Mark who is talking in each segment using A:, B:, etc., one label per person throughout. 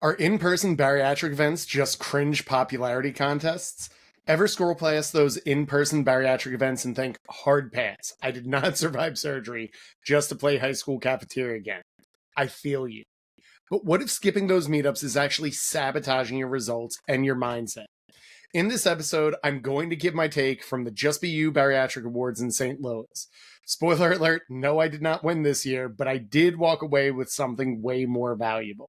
A: Are in-person bariatric events just cringe popularity contests? Ever scroll past those in-person bariatric events and think, hard pass, I did not survive surgery just to play high school cafeteria again? I feel you. But what if skipping those meetups is actually sabotaging your results and your mindset? In this episode, I'm going to give my take from the Just Be You Bariatric Awards in St. Louis. Spoiler alert, no, I did not win this year, but I did walk away with something way more valuable.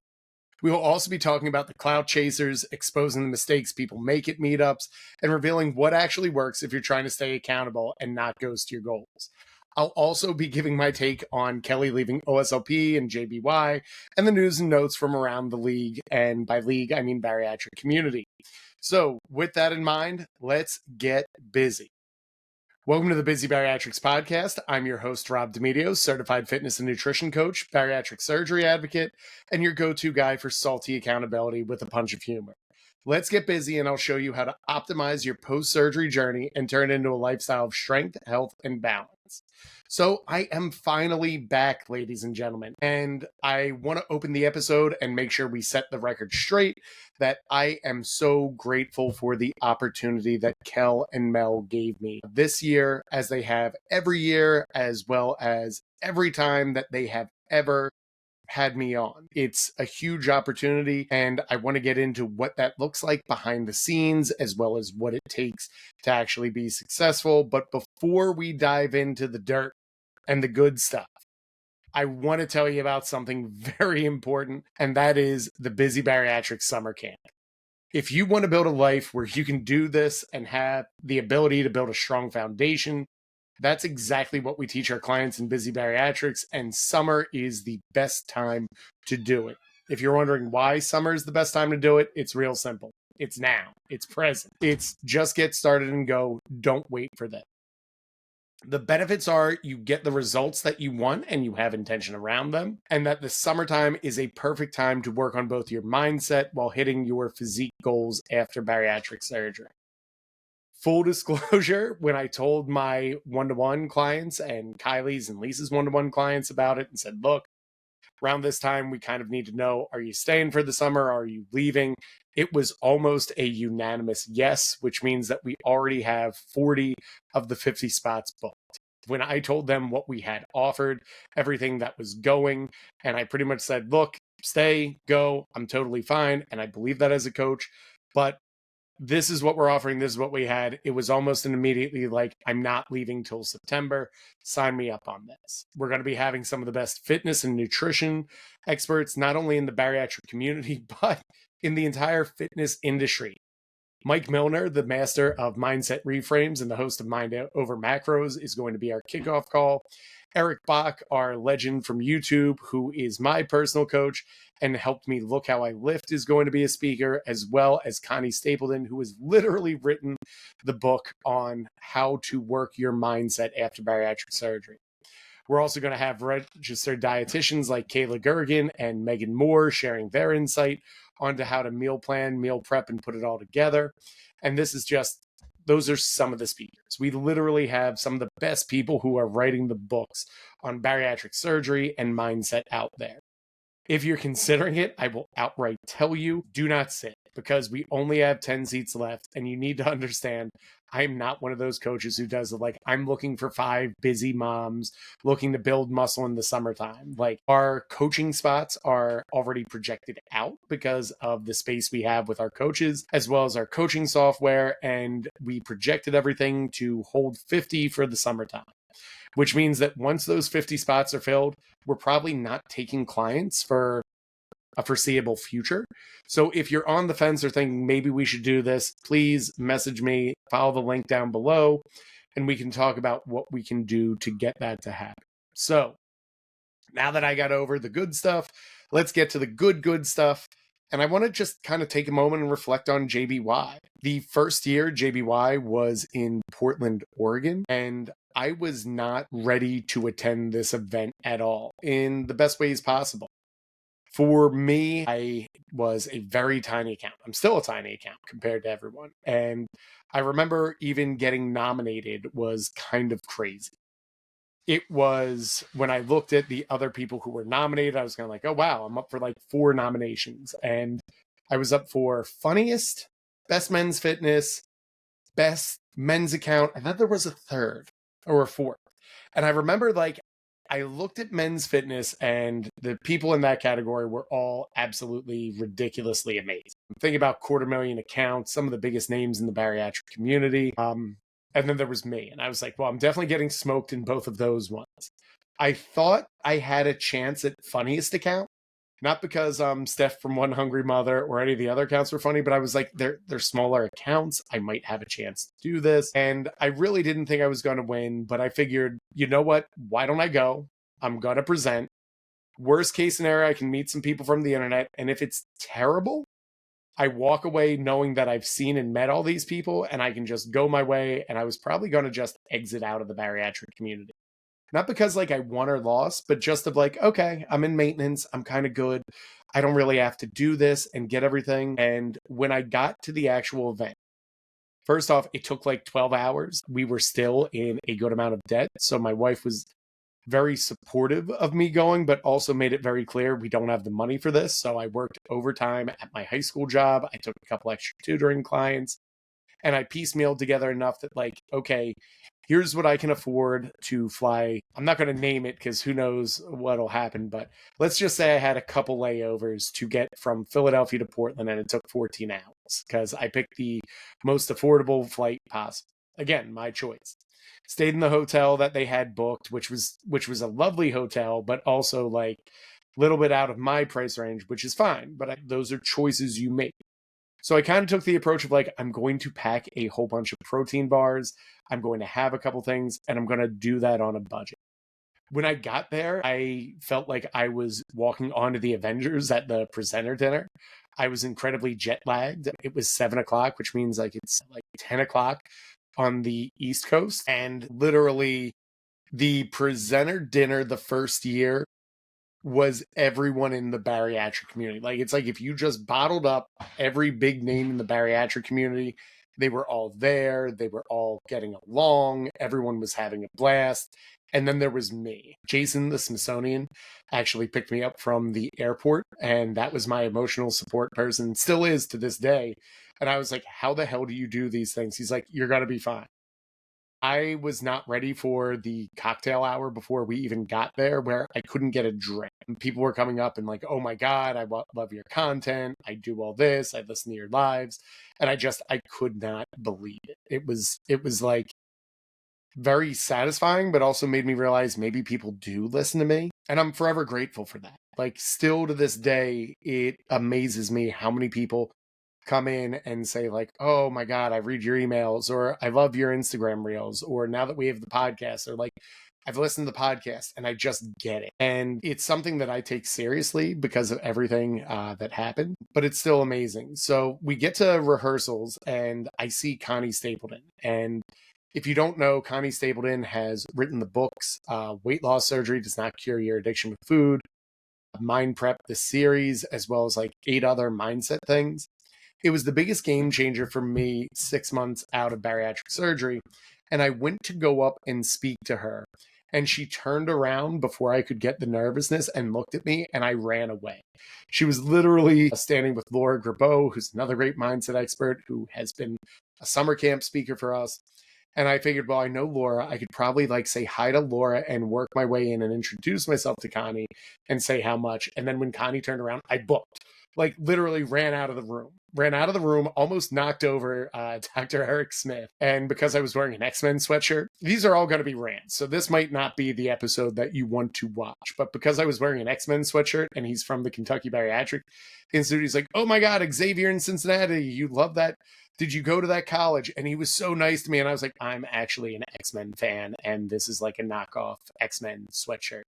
A: We will also be talking about the clout chasers, exposing the mistakes people make at meetups, and revealing what actually works if you're trying to stay accountable and not ghost your goals. I'll also be giving my take on Kelly leaving OSLP and JBY and the news and notes from around the league, and by league, I mean bariatric community. So with that in mind, let's get busy. Welcome to the Busy Bariatrics podcast. I'm your host, Rob D'Amedio, certified fitness and nutrition coach, bariatric surgery advocate, and your go-to guy for salty accountability with a punch of humor. Let's get busy and I'll show you how to optimize your post-surgery journey and turn it into a lifestyle of strength, health, and balance. So I am finally back, ladies and gentlemen, and I want to open the episode and make sure we set the record straight that I am so grateful for the opportunity that Kel and Mel gave me this year, as they have every year, as well as every time that they have ever had me on. It's a huge opportunity, and I want to get into what that looks like behind the scenes, as well as what it takes to actually be successful. But before we dive into the dirt and the good stuff, I want to tell you about something very important, and that is the Busy Bariatrics Summer Camp. If you want to build a life where you can do this and have the ability to build a strong foundation, that's exactly what we teach our clients in Busy Bariatrics, and summer is the best time to do it. If you're wondering why summer is the best time to do it, it's real simple. It's now. It's present. It's just get started and go. Don't wait for that. The benefits are you get the results that you want and you have intention around them, and that the summertime is a perfect time to work on both your mindset while hitting your physique goals after bariatric surgery. Full disclosure, when I told my one-to-one clients and Kylie's and Lisa's one-to-one clients about it and said, look, around this time, we kind of need to know, are you staying for the summer? Are you leaving? It was almost a unanimous yes, which means that we already have 40 of the 50 spots booked. When I told them what we had offered, everything that was going, and I pretty much said, look, stay, go, I'm totally fine. And I believe that as a coach, but this is what we're offering. This is what we had. It was almost an immediately like, I'm not leaving till September. Sign me up on this. We're going to be having some of the best fitness and nutrition experts, not only in the bariatric community, but in the entire fitness industry. Mike Milner, the master of mindset reframes and the host of Mind Over Macros, is going to be our kickoff call. Eric Bach, our legend from YouTube, who is my personal coach and helped me look how I lift, is going to be a speaker, as well as Connie Stapleton, who has literally written the book on how to work your mindset after bariatric surgery. We're also going to have registered dietitians like Kayla Gergen and Megan Moore sharing their insight onto how to meal plan, meal prep, and put it all together. And this is just, those are some of the speakers. We literally have some of the best people who are writing the books on bariatric surgery and mindset out there. If you're considering it, I will outright tell you, do not sit, because we only have 10 seats left, and you need to understand, I'm not one of those coaches who does it like, I'm looking for 5 busy moms looking to build muscle in the summertime. Like, our coaching spots are already projected out because of the space we have with our coaches, as well as our coaching software, and we projected everything to hold 50 for the summertime. Which means that once those 50 spots are filled, we're probably not taking clients for a foreseeable future. So if you're on the fence or thinking maybe we should do this, please message me, follow the link down below, and we can talk about what we can do to get that to happen. So now that I got over the good stuff, let's get to the good stuff. And I want to just kind of take a moment and reflect on JBY. The first year JBY was in Portland, Oregon, and I was not ready to attend this event at all in the best ways possible. For me, I was a very tiny account. I'm still a tiny account compared to everyone. And I remember even getting nominated was kind of crazy. it was when I looked at the other people who were nominated, I was kind of like, oh, wow, I'm up for like 4 nominations. And I was up for funniest, best men's fitness, best men's account. And then there was a third or a fourth. And I remember like I looked at men's fitness and the people in that category were all absolutely ridiculously amazing. I'm thinking about 250,000 accounts, some of the biggest names in the bariatric community. And then there was me. And I was like, well, I'm definitely getting smoked in both of those ones. I thought I had a chance at funniest account. Not because Steph from One Hungry Mother or any of the other accounts were funny, but I was like, they're smaller accounts. I might have a chance to do this. And I really didn't think I was going to win, but I figured, you know what? Why don't I go? I'm going to present. Worst case scenario, I can meet some people from the internet. And if it's terrible, I walk away knowing that I've seen and met all these people and I can just go my way. And I was probably going to just exit out of the bariatric community. Not because like I won or lost, but just of like, okay, I'm in maintenance. I'm kind of good. I don't really have to do this and get everything. And when I got to the actual event, first off, it took like 12 hours. We were still in a good amount of debt. So my wife was very supportive of me going, but also made it very clear we don't have the money for this. So I worked overtime at my high school job. I took a couple extra tutoring clients and I piecemealed together enough that like, okay, here's what I can afford to fly. I'm not going to name it because who knows what'll happen, but let's just say I had a couple layovers to get from Philadelphia to Portland and it took 14 hours because I picked the most affordable flight possible. Again, my choice. Stayed in the hotel that they had booked, which was a lovely hotel, but also like a little bit out of my price range, which is fine. But those are choices you make. So I kind of took the approach of like, I'm going to pack a whole bunch of protein bars. I'm going to have a couple things and I'm going to do that on a budget. When I got there, I felt like I was walking onto the Avengers at the presenter dinner. I was incredibly jet lagged. It was 7:00, which means like it's like 10:00 on the East Coast. And literally the presenter dinner the first year was everyone in the bariatric community. Like, it's like if you just bottled up every big name in the bariatric community, they were all there. They were all getting along. Everyone was having a blast. And then there was me. Jason, the Smithsonian, actually picked me up from the airport. And that was my emotional support person, still is to this day. And I was like, how the hell do you do these things? He's like, you're going to be fine. I was not ready for the cocktail hour before we even got there, where I couldn't get a drink. And people were coming up and like, oh my God, I love your content. I do all this. I listen to your lives. And I could not believe it. It was like very satisfying, but also made me realize maybe people do listen to me. And I'm forever grateful for that. Like, still to this day, it amazes me how many people come in and say like, oh my God, I read your emails, or I love your Instagram reels, or now that we have the podcast, or like, I've listened to the podcast and I just get it. And it's something that I take seriously because of everything that happened, but it's still amazing. So we get to rehearsals and I see Connie Stapleton. And if you don't know, Connie Stapleton has written the books, Weight Loss Surgery Does Not Cure Your Addiction with Food, Mind Prep, the series, as well as like 8 other mindset things. It was the biggest game changer for me 6 months out of bariatric surgery. And I went to go up and speak to her. And she turned around before I could get the nervousness and looked at me, and I ran away. She was literally standing with Laura Grabeau, who's another great mindset expert who has been a summer camp speaker for us. And I figured, well, I know Laura. I could probably like say hi to Laura and work my way in and introduce myself to Connie and say how much. And then when Connie turned around, I booked. Like, literally ran out of the room, almost knocked over Dr. Eric Smith. And because I was wearing an X-Men sweatshirt, these are all going to be rants. So this might not be the episode that you want to watch. But because I was wearing an X-Men sweatshirt and he's from the Kentucky Bariatric Institute, he's like, oh my God, Xavier in Cincinnati, you love that? Did you go to that college? And he was so nice to me. And I was like, I'm actually an X-Men fan. And this is like a knockoff X-Men sweatshirt.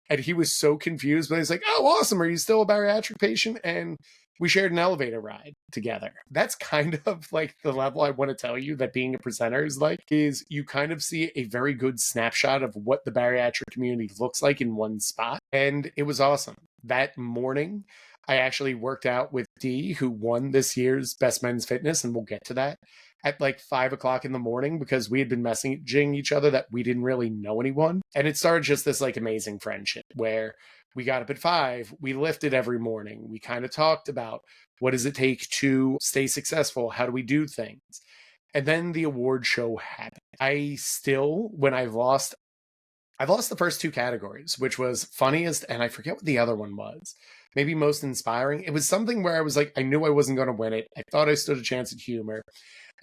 A: And he was so confused, but he's like, oh, awesome. Are you still a bariatric patient? And we shared an elevator ride together. That's kind of like the level I want to tell you that being a presenter is like, is you kind of see a very good snapshot of what the bariatric community looks like in one spot. And it was awesome. That morning, I actually worked out with D, who won this year's Best Men's Fitness, and we'll get to that, at like 5 o'clock in the morning because we had been messaging each other that we didn't really know anyone. And it started just this like amazing friendship where we got up at 5, we lifted every morning, we kind of talked about what does it take to stay successful, how do we do things. And then the award show happened. I still, when I've lost the first 2 categories, which was funniest, and I forget what the other one was. Maybe most inspiring. It was something where I was like, I knew I wasn't going to win it. I thought I stood a chance at humor.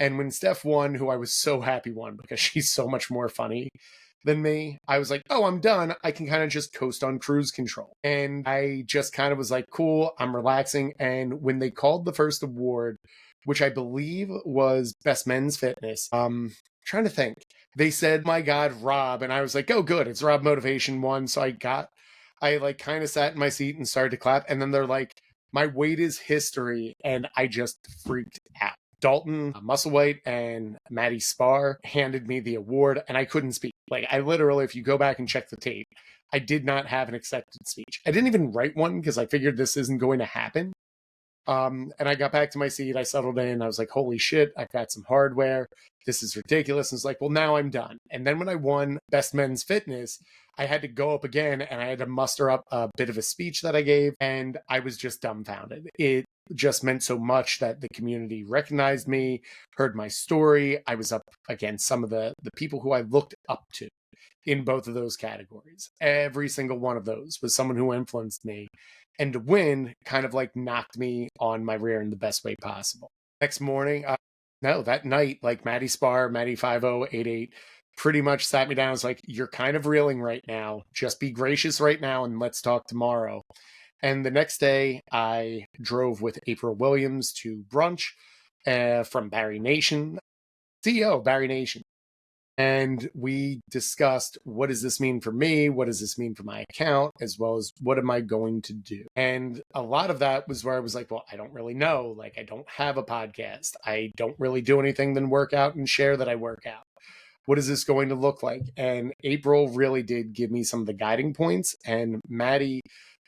A: And when Steph won, who I was so happy won because she's so much more funny than me, I was like, oh, I'm done. I can kind of just coast on cruise control. And I just kind of was like, cool, I'm relaxing. And when they called the first award, which I believe was Best Men's Fitness, trying to think, they said, my God, Rob. And I was like, oh, good, it's Rob Motivation 1. So I like kind of sat in my seat and started to clap. And then they're like, my weight is history. And I just freaked out. Dalton Musselwhite and Maddie Spar handed me the award and I couldn't speak. Like I literally, if you go back and check the tape, I did not have an accepted speech. I didn't even write one because I figured this isn't going to happen. And I got back to my seat. I settled in. I was like, holy shit, I've got some hardware. This is ridiculous. And it's like, well, now I'm done. And then when I won Best Men's Fitness, I had to go up again and I had to muster up a bit of a speech that I gave. And I was just dumbfounded. It just meant so much that the community recognized me, heard my story. I was up against some of the people who I looked up to in both of those categories. Every single one of those was someone who influenced me. And to win kind of like knocked me on my rear in the best way possible. Next morning, that night, like Maddie Spar, Maddie 5088, pretty much sat me down and was like, you're kind of reeling right now. Just be gracious right now and let's talk tomorrow. And the next day, I drove with April Williams to brunch from Barry Nation, CEO Barry Nation. And we discussed, what does this mean for me? What does this mean for my account? As well as what am I going to do? And a lot of that was where I was like, well, I don't really know. Like, I don't have a podcast. I don't really do anything than work out and share that I work out. What is this going to look like? And April really did give me some of the guiding points. And Maddie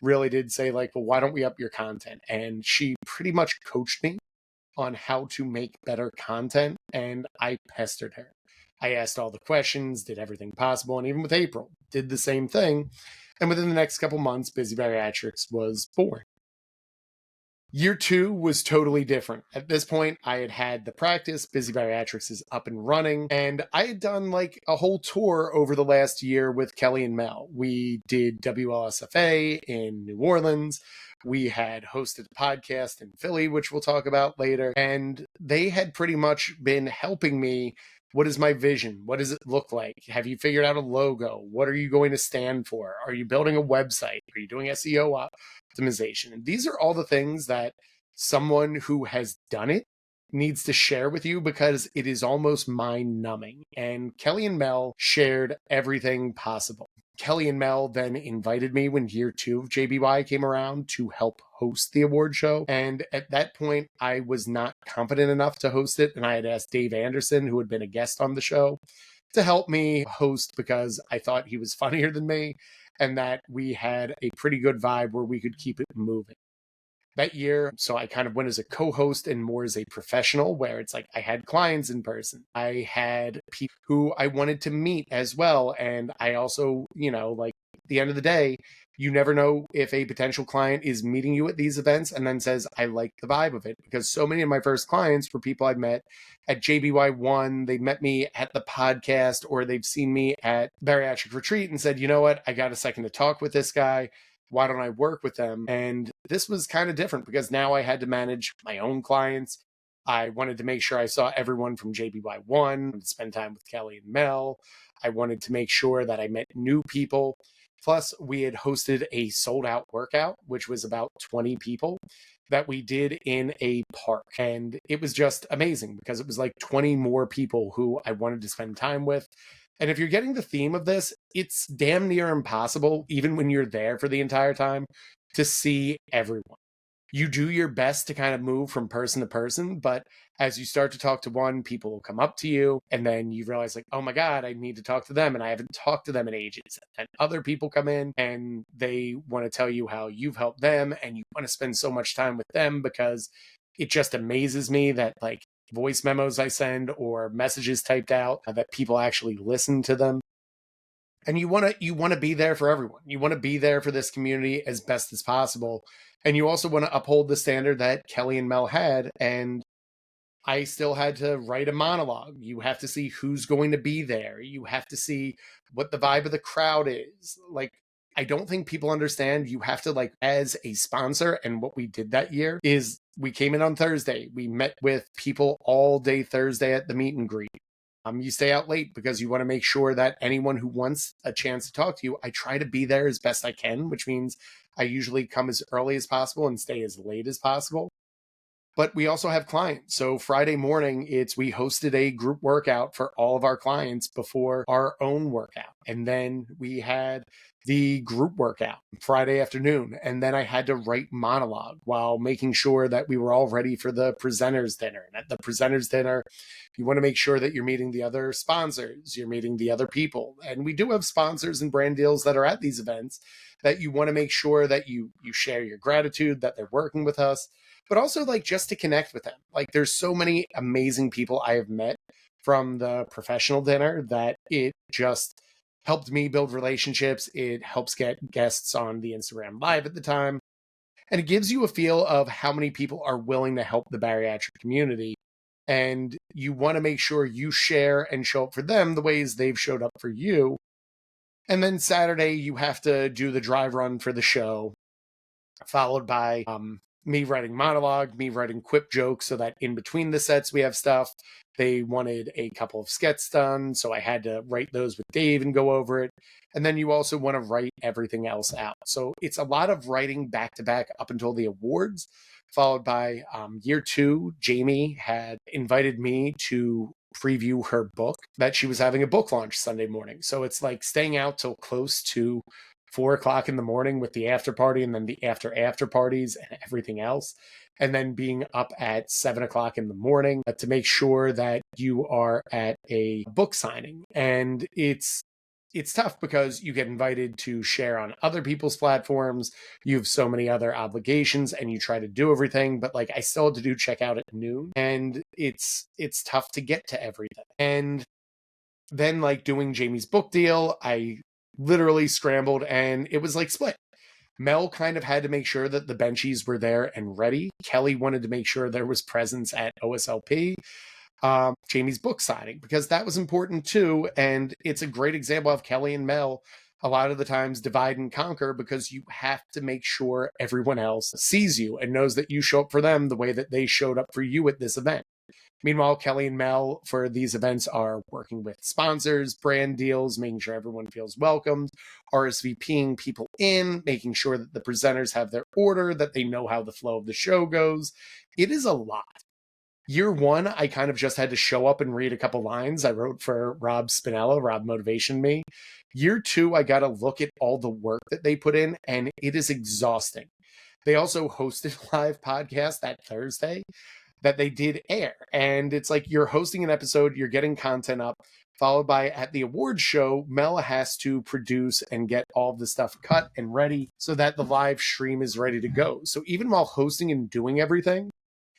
A: really did say like, well, why don't we up your content? And she pretty much coached me on how to make better content. And I pestered her. I asked all the questions, did everything possible, and even with April, did the same thing. And within the next couple months, Busy Bariatrics was born. Year 2 was totally different. At this point, I had had the practice. Busy Bariatrics is up and running. And I had done like a whole tour over the last year with Kelly and Mel. We did WLSFA in New Orleans. We had hosted a podcast in Philly, which we'll talk about later. And they had pretty much been helping me. What is my vision? What does it look like? Have you figured out a logo? What are you going to stand for? Are you building a website? Are you doing SEO optimization? And these are all the things that someone who has done it needs to share with you because it is almost mind numbing. And Kelly and Mel shared everything possible. Kelly and Mel then invited me when year 2 of JBY came around to help host the award show. And at that point, I was not confident enough to host it. And I had asked Dave Anderson, who had been a guest on the show, to help me host because I thought he was funnier than me and that we had a pretty good vibe where we could keep it moving. That year, so I kind of went as a co-host and more as a professional, where it's like I had clients in person. I had people who I wanted to meet as well. And I also, like at the end of the day, you never know if a potential client is meeting you at these events and then says, I like the vibe of it. Because so many of my first clients were people I'd met at JBY1. They met me at the podcast or they've seen me at Bariatric Retreat and said, you know what, I got a second to talk with this guy. Why don't I work with them? And this was kind of different because now I had to manage my own clients. I wanted to make sure I saw everyone from JBY1, spend time with Kelly and Mel. I wanted to make sure that I met new people. Plus, we had hosted a sold out workout, which was about 20 people that we did in a park. And it was just amazing because it was like 20 more people who I wanted to spend time with. And if you're getting the theme of this, it's damn near impossible, even when you're there for the entire time, to see everyone. You do your best to kind of move from person to person, but as you start to talk to one, people will come up to you, and then you realize, like, oh my God, I need to talk to them, and I haven't talked to them in ages. And other people come in and they want to tell you how you've helped them, and you want to spend so much time with them because it just amazes me that, like, voice memos I send or messages typed out, that people actually listen to them. And you want to be there for everyone. You want to be there for this community as best as possible. And you also want to uphold the standard that Kelly and Mel had. And I still had to write a monologue. You have to see who's going to be there. You have to see what the vibe of the crowd is. Like, I don't think people understand. You have to, like, as a sponsor, and what we did that year is we came in on Thursday. We met with people all day Thursday at the meet and greet. You stay out late because you want to make sure that anyone who wants a chance to talk to you, I try to be there as best I can, which means I usually come as early as possible and stay as late as possible. But we also have clients. So Friday morning, we hosted a group workout for all of our clients before our own workout. And then we had the group workout Friday afternoon. And then I had to write monologue while making sure that we were all ready for the presenters dinner. And at the presenters dinner, you want to make sure that you're meeting the other sponsors, you're meeting the other people. And we do have sponsors and brand deals that are at these events that you want to make sure that you share your gratitude that they're working with us, but also, like, just to connect with them. Like, there's so many amazing people I have met from the professional dinner that it just helped me build relationships. It helps get guests on the Instagram Live at the time. And it gives you a feel of how many people are willing to help the bariatric community. And you want to make sure you share and show up for them the ways they've showed up for you. And then Saturday, you have to do the drive run for the show, followed by me writing monologue, me writing quip jokes, so that in between the sets we have stuff. They wanted a couple of skits done, so I had to write those with Dave and go over it. And then you also want to write everything else out. So it's a lot of writing back to back up until the awards, followed by year two. Jamie had invited me to preview her book, that she was having a book launch Sunday morning. So it's like staying out till close to 4 o'clock in the morning with the after party, and then the after parties and everything else. And then being up at 7 o'clock in the morning to make sure that you are at a book signing. And it's tough because you get invited to share on other people's platforms. You have so many other obligations and you try to do everything, but, like, I still had to do checkout at noon, and it's tough to get to everything. And then, like, doing Jamie's book deal, I literally scrambled, and it was like split. Mel kind of had to make sure that the benchies were there and ready. Kelly wanted to make sure there was presence at OSLP. Jamie's book signing, because that was important too. And it's a great example of Kelly and Mel a lot of the times divide and conquer, because you have to make sure everyone else sees you and knows that you show up for them the way that they showed up for you at this event. Meanwhile, Kelly and Mel for these events are working with sponsors, brand deals, making sure everyone feels welcomed, RSVPing people in, making sure that the presenters have their order, that they know how the flow of the show goes. It is a lot. Year one, I kind of just had to show up and read a couple lines. I wrote for Rob Spinella. Rob motivationed me. Year two, I got to look at all the work that they put in, and it is exhausting. They also hosted a live podcast that Thursday that they did air. And it's like you're hosting an episode, you're getting content up, followed by at the awards show, Mel has to produce and get all the stuff cut and ready so that the live stream is ready to go. So even while hosting and doing everything,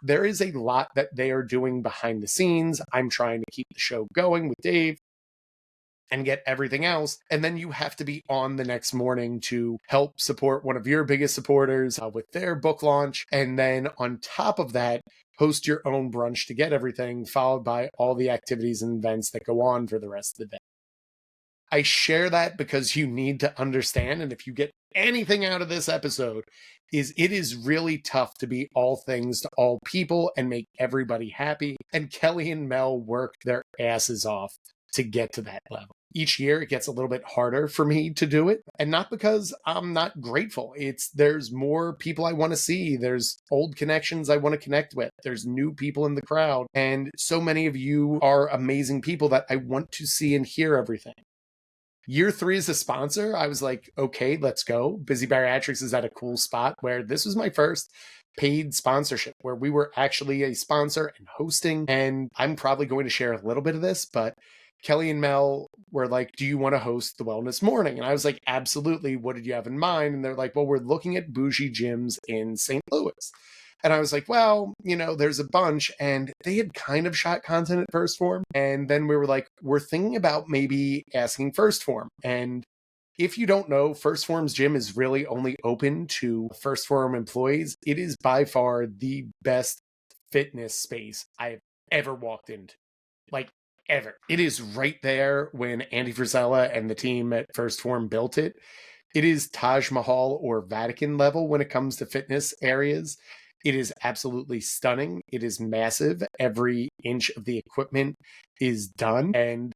A: there is a lot that they are doing behind the scenes. I'm trying to keep the show going with Dave and get everything else. And then you have to be on the next morning to help support one of your biggest supporters with their book launch. And then on top of that, host your own brunch to get everything, followed by all the activities and events that go on for the rest of the day. I share that because you need to understand, and if you get anything out of this episode, is it is really tough to be all things to all people and make everybody happy. And Kelly and Mel worked their asses off to get to that level. Each year it gets a little bit harder for me to do it, and not because I'm not grateful. There's more people I want to see. There's old connections I want to connect with. There's new people in the crowd, and so many of you are amazing people that I want to see and hear everything. Year three as a sponsor, I was like, okay, let's go. Busy Bariatrics is at a cool spot where this was my first paid sponsorship where we were actually a sponsor and hosting. And I'm probably going to share a little bit of this, but Kelly and Mel were like, do you want to host the Wellness Morning? And I was like, absolutely. What did you have in mind? And they're like, well, we're looking at bougie gyms in St. Louis. And I was like, well, there's a bunch. And they had kind of shot content at First Form. And then we were like, we're thinking about maybe asking First Form. And if you don't know, First Form's gym is really only open to First Form employees. It is by far the best fitness space I've ever walked into. Like, ever. It is right there when Andy Frisella and the team at First Form built it. It is Taj Mahal or Vatican level when it comes to fitness areas. It is absolutely stunning. It is massive. Every inch of the equipment is done. And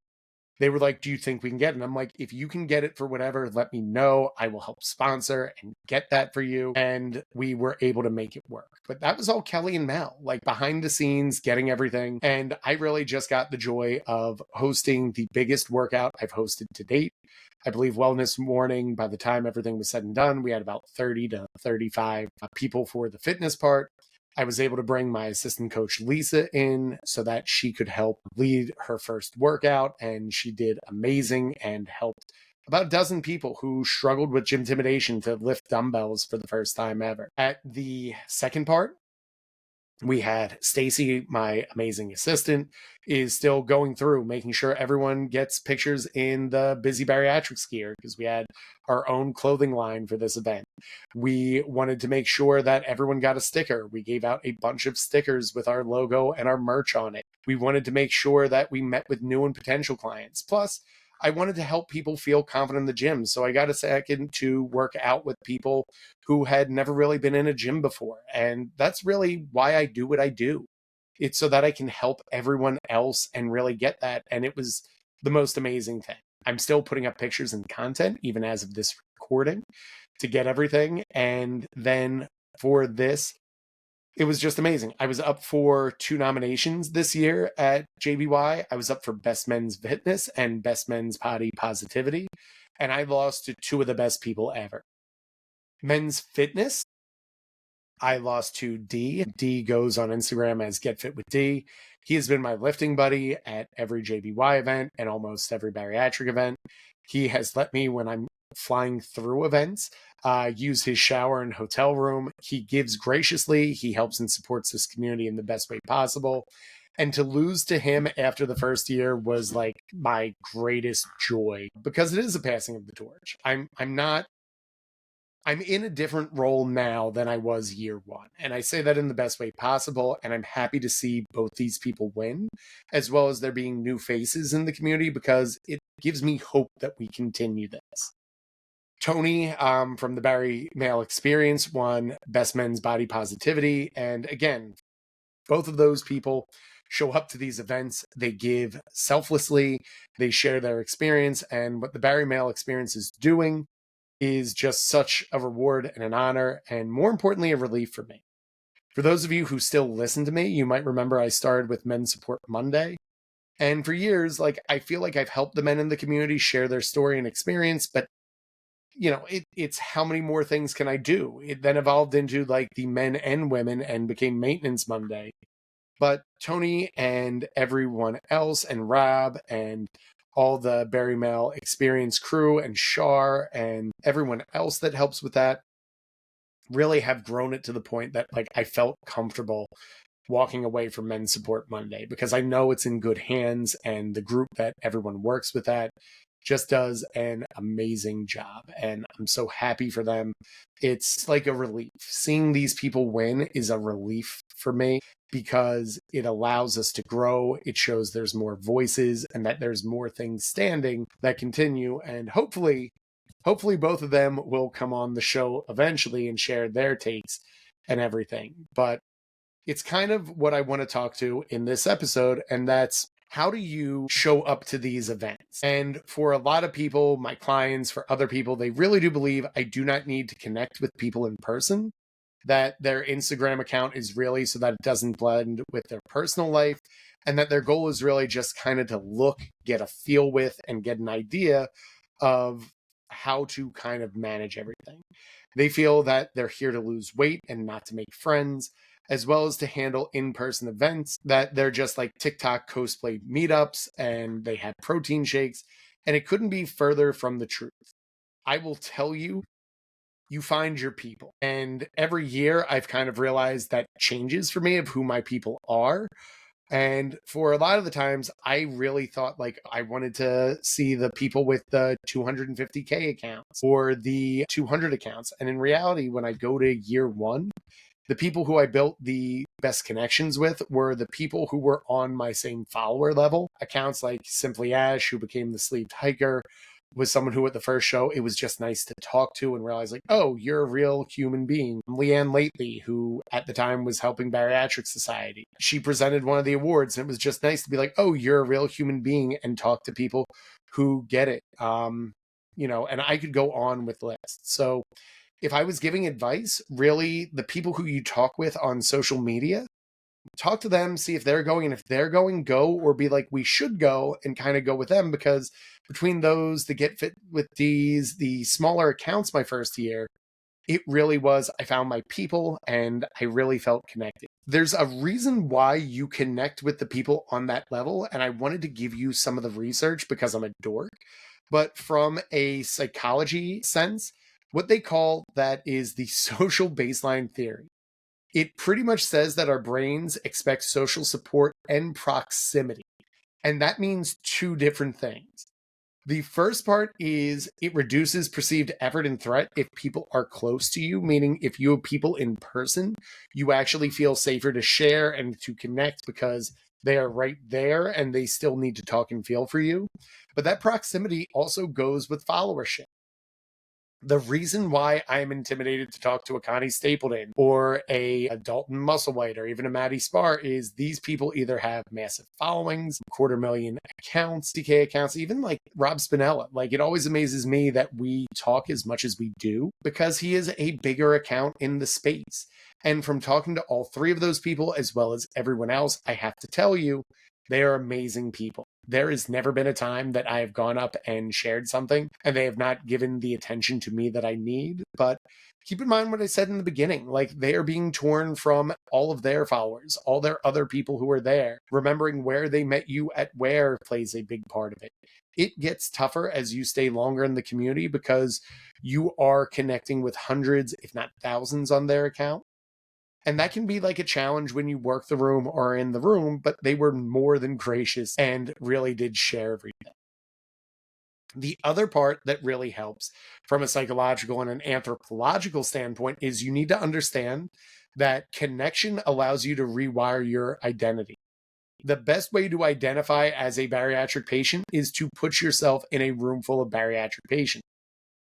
A: they were like, do you think we can get it? And I'm like, if you can get it for whatever, let me know. I will help sponsor and get that for you. And we were able to make it work. But that was all Kelly and Mel, like behind the scenes, getting everything. And I really just got the joy of hosting the biggest workout I've hosted to date. I believe Wellness Morning, by the time everything was said and done, we had about 30 to 35 people for the fitness part. I was able to bring my assistant coach, Lisa, in so that she could help lead her first workout. And she did amazing and helped about a dozen people who struggled with gym intimidation to lift dumbbells for the first time ever. At the second part, we had Stacy, my amazing assistant, is still going through making sure everyone gets pictures in the Busy Bariatrics gear because we had our own clothing line for this event. We wanted to make sure that everyone got a sticker. We gave out a bunch of stickers with our logo and our merch on it. We wanted to make sure that we met with new and potential clients. Plus, I wanted to help people feel confident in the gym. So I got a second to work out with people who had never really been in a gym before. And that's really why I do what I do. It's so that I can help everyone else and really get that. And it was the most amazing thing. I'm still putting up pictures and content, even as of this recording, to get everything. And then for this, it was just amazing. I was up for 2 nominations this year at JBY. I was up for Best Men's Fitness and Best Men's Body Positivity, and I lost to 2 of the best people ever. Men's Fitness, I lost to D. D goes on Instagram as Get Fit with D. He has been my lifting buddy at every JBY event and almost every bariatric event. He has let me, when I'm flying through events, use his shower and hotel room. He gives graciously. He helps and supports this community in the best way possible. And to lose to him after the first year was like my greatest joy because it is a passing of the torch. I'm in a different role now than I was year one. And I say that in the best way possible. And I'm happy to see both these people win, as well as there being new faces in the community, because it gives me hope that we continue this. Tony from the Barry Male Experience won Best Men's Body Positivity. And again, both of those people show up to these events. They give selflessly. They share their experience. And what the Barry Male Experience is doing is just such a reward and an honor, and more importantly, a relief for me. For those of you who still listen to me, you might remember I started with Men's Support Monday. And for years, I feel like I've helped the men in the community share their story and experience, but it's how many more things can I do? It then evolved into the men and women and became Maintenance Monday. But Tony and everyone else and Rob and all the Barry Male Experience crew and Shar and everyone else that helps with that really have grown it to the point that I felt comfortable walking away from Men's Support Monday because I know it's in good hands and the group that everyone works with that just does an amazing job. And I'm so happy for them. It's like a relief. Seeing these people win is a relief for me because it allows us to grow. It shows there's more voices and that there's more things standing that continue. And hopefully both of them will come on the show eventually and share their takes and everything. But it's kind of what I want to talk to in this episode, and that's how do you show up to these events? And for a lot of people, my clients, for other people, they really do believe I do not need to connect with people in person, that their Instagram account is really so that it doesn't blend with their personal life, and that their goal is really just kind of to look, get a feel with, and get an idea of how to kind of manage everything. They feel that they're here to lose weight and not to make friends, as well as to handle in-person events, that they're just like TikTok cosplay meetups and they have protein shakes, and it couldn't be further from the truth. I will tell you, you find your people. And every year I've kind of realized that changes for me of who my people are. And for a lot of the times, I really thought like I wanted to see the people with the 250K accounts or the 200 accounts. And in reality, when I go to year one, the people who I built the best connections with were the people who were on my same follower level. Accounts like Simply Ash, who became the Sleeved Hiker, was someone who at the first show, it was just nice to talk to and realize like, oh, you're a real human being. Leanne Lately, who at the time was helping Bariatric Society, she presented one of the awards and it was just nice to be like, oh, you're a real human being and talk to people who get it. And I could go on with lists. So if I was giving advice, really the people who you talk with on social media, talk to them, see if they're going, and if they're going, go, or be like, we should go, and kind of go with them, because between those, the Get Fit with D's, the smaller accounts my first year, it really was, I found my people and I really felt connected. There's a reason why you connect with the people on that level, and I wanted to give you some of the research because I'm a dork, but from a psychology sense, what they call that is the social baseline theory. It pretty much says that our brains expect social support and proximity. And that means two different things. The first part is it reduces perceived effort and threat if people are close to you, meaning if you have people in person, you actually feel safer to share and to connect because they are right there and they still need to talk and feel for you. But that proximity also goes with followership. The reason why I'm intimidated to talk to a Connie Stapleton or a Dalton Musselwhite or even a Maddie Spar is these people either have massive followings, 250,000 accounts, DK accounts, even like Rob Spinella. Like, it always amazes me that we talk as much as we do because he is a bigger account in the space. And from talking to all three of those people, as well as everyone else, I have to tell you, they are amazing people. There has never been a time that I have gone up and shared something and they have not given the attention to me that I need. But keep in mind what I said in the beginning, like they are being torn from all of their followers, all their other people who are there. Remembering where they met you at where plays a big part of it. It gets tougher as you stay longer in the community because you are connecting with hundreds, if not thousands on their account. And that can be like a challenge when you work the room or in the room, but they were more than gracious and really did share everything. The other part that really helps from a psychological and an anthropological standpoint is you need to understand that connection allows you to rewire your identity. The best way to identify as a bariatric patient is to put yourself in a room full of bariatric patients.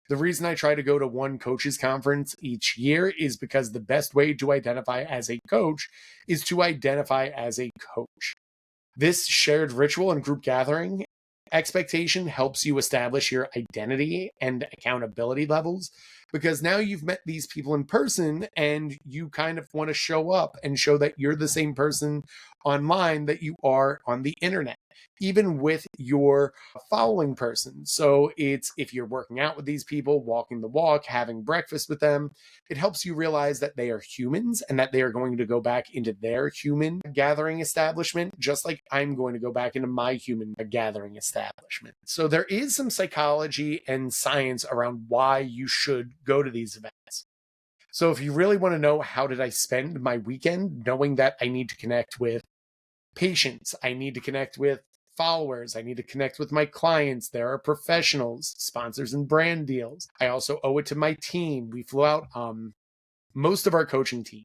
A: The reason I try to go to one coaches conference each year is because the best way to identify as a coach is to identify as a coach. This shared ritual and group gathering expectation helps you establish your identity and accountability levels because now you've met these people in person and you kind of want to show up and show that you're the same person online that you are on the internet, even with your following person. So it's if you're working out with these people, walking the walk, having breakfast with them, it helps you realize that they are humans and that they are going to go back into their human gathering establishment, just like I'm going to go back into my human gathering establishment. So there is some psychology and science around why you should go to these events. So if you really want to know how did I spend my weekend, knowing that I need to connect with patients, I need to connect with followers, I need to connect with my clients, there are professionals, sponsors, and brand deals. I also owe it to my team. We flew out most of our coaching team.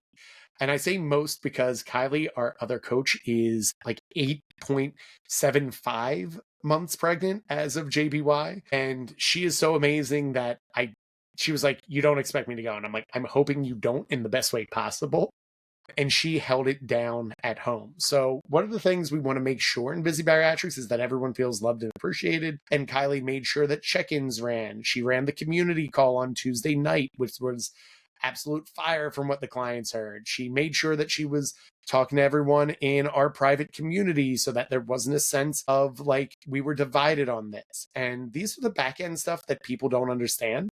A: And I say most because Kylie, our other coach, is like 8.75 months pregnant as of JBY. And she is so amazing that she was like, you don't expect me to go. And I'm like, I'm hoping you don't in the best way possible. And she held it down at home. So one of the things we want to make sure in Busy Bariatrics is that everyone feels loved and appreciated. And Kylie made sure that check-ins ran. She ran the community call on Tuesday night, which was absolute fire from what the clients heard. She made sure that she was talking to everyone in our private community so that there wasn't a sense of like we were divided on this. And these are the back end stuff that people don't understand.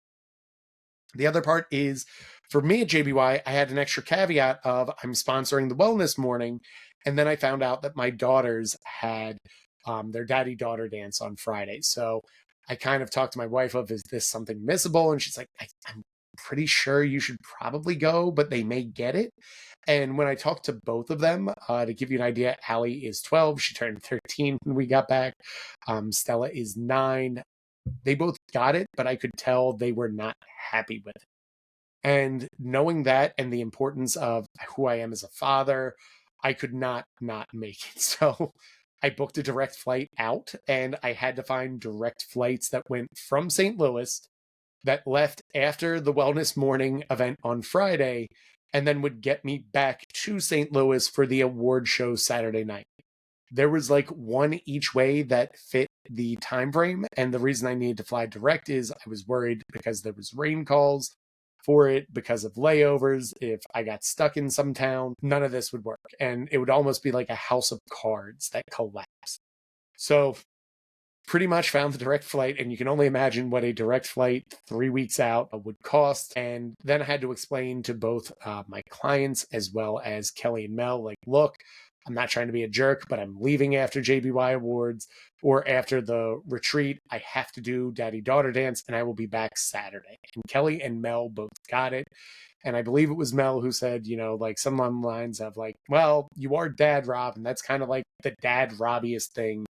A: The other part is, for me at JBY, I had an extra caveat of I'm sponsoring the wellness morning. And then I found out that my daughters had their daddy-daughter dance on Friday. So I kind of talked to my wife of, is this something missable? And she's like, I'm pretty sure you should probably go, but they may get it. And when I talked to both of them, to give you an idea, Allie is 12. She turned 13 when we got back. Stella is 9. They both got it, but I could tell they were not happy with it. And knowing that and the importance of who I am as a father, I could not make it. So I booked a direct flight out, and I had to find direct flights that went from St. Louis that left after the wellness morning event on Friday and then would get me back to St. Louis for the award show Saturday night. There was like one each way that fit the time frame, and the reason I needed to fly direct is I was worried because there was rain calls for it, because of layovers. If I got stuck in some town, none of this would work, and it would almost be like a house of cards that collapsed. So pretty much found the direct flight, and you can only imagine what a direct flight 3 weeks out would cost. And then I had to explain to both my clients as well as Kelly and Mel, like, look, I'm not trying to be a jerk, but I'm leaving after JBY Awards or after the retreat. I have to do daddy-daughter dance, and I will be back Saturday. And Kelly and Mel both got it. And I believe it was Mel who said, like some on the lines of like, well, you are Dad Rob, and that's kind of like the Dad Robbiest thing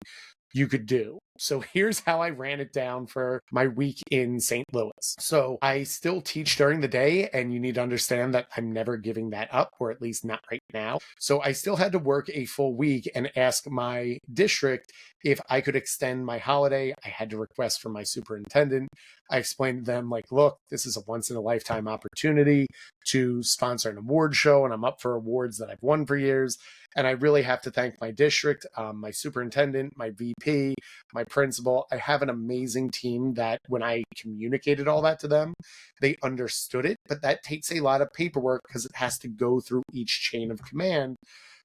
A: you could do. So here's how I ran it down for my week in St. Louis. So I still teach during the day, and you need to understand that I'm never giving that up, or at least not right now. So I still had to work a full week and ask my district if I could extend my holiday. I had to request from my superintendent. I explained to them, like, look, this is a once in a lifetime opportunity to sponsor an award show, and I'm up for awards that I've won for years. And I really have to thank my district, my superintendent, my VP, my principal. I have an amazing team that when I communicated all that to them, they understood it. But that takes a lot of paperwork because it has to go through each chain of command.